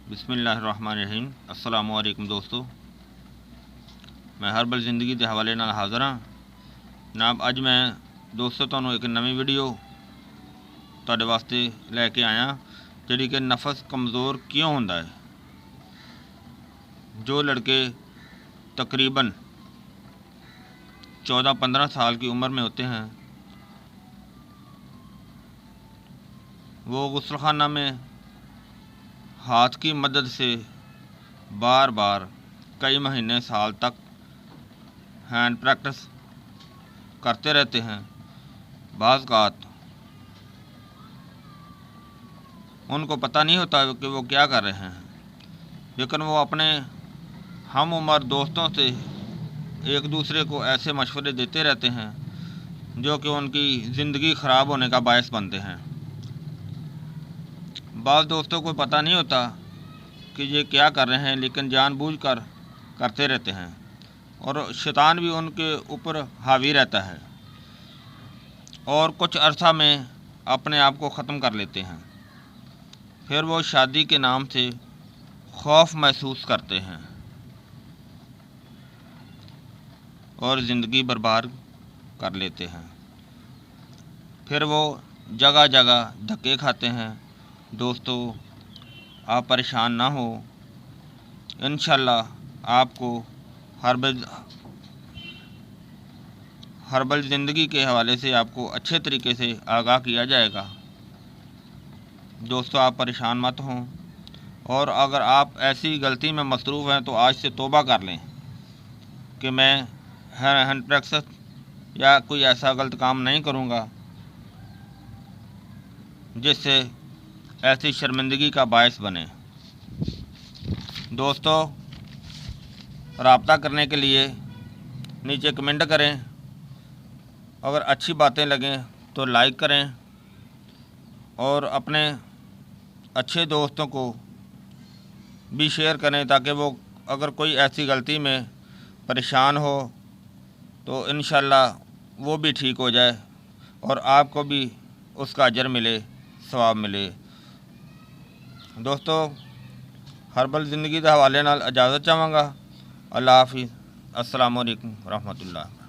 बिस्मिल्लाहिर्रहमानिर्रहीम। अस्सलामु अलैकुम दोस्तों, मैं हर्बल जिंदगी के हवाले नाल हाज़र हाँ जनाब। अज मैं दोस्तों तुहानूं एक नवी वीडियो तुहाडे वास्ते लैके आया जिहड़ी कि नफस कमज़ोर क्यों होंदा है। जो लड़के तकरीबन 14-15 साल की उम्र में होते हैं वो गुस्लखाना में हाथ की मदद से बार बार कई महीने साल तक हैंड प्रैक्टिस करते रहते हैं। बाज़ औक़ात उनको पता नहीं होता कि वो क्या कर रहे हैं, लेकिन वो अपने हम उम्र दोस्तों से एक दूसरे को ऐसे मशवरे देते रहते हैं जो कि उनकी ज़िंदगी ख़राब होने का बायस बनते हैं। बाज़ दोस्तों को पता नहीं होता कि ये क्या कर रहे हैं, लेकिन जानबूझकर करते रहते हैं और शैतान भी उनके ऊपर हावी रहता है और कुछ अरसा में अपने आप को ख़त्म कर लेते हैं। फिर वो शादी के नाम से खौफ महसूस करते हैं और ज़िंदगी बर्बाद कर लेते हैं। फिर वो जगह जगह धक्के खाते हैं। दोस्तों, आप परेशान ना हो, इंशाल्लाह आपको हर्बल ज़िंदगी के हवाले से आपको अच्छे तरीके से आगाह किया जाएगा। दोस्तों, आप परेशान मत हों और अगर आप ऐसी गलती में मसरूफ़ हैं तो आज से तौबा कर लें कि मैं हैंड प्रैक्टिस या कोई ऐसा गलत काम नहीं करूँगा जिससे ऐसी शर्मिंदगी का बायस बने। दोस्तों, रब्ता करने के लिए नीचे कमेंट करें, अगर अच्छी बातें लगें तो लाइक करें और अपने अच्छे दोस्तों को भी शेयर करें ताकि वो अगर कोई ऐसी गलती में परेशान हो तो इंशाल्लाह वो भी ठीक हो जाए और आपको भी उसका अजर मिले, सवाब मिले। दोस्तों, हर्बल ज़िंदगी के हवाले नाल इजाज़त चाहांगा। अल्लाह हाफिज़। अस्सलामु अलैकुम रहमतुल्लाह।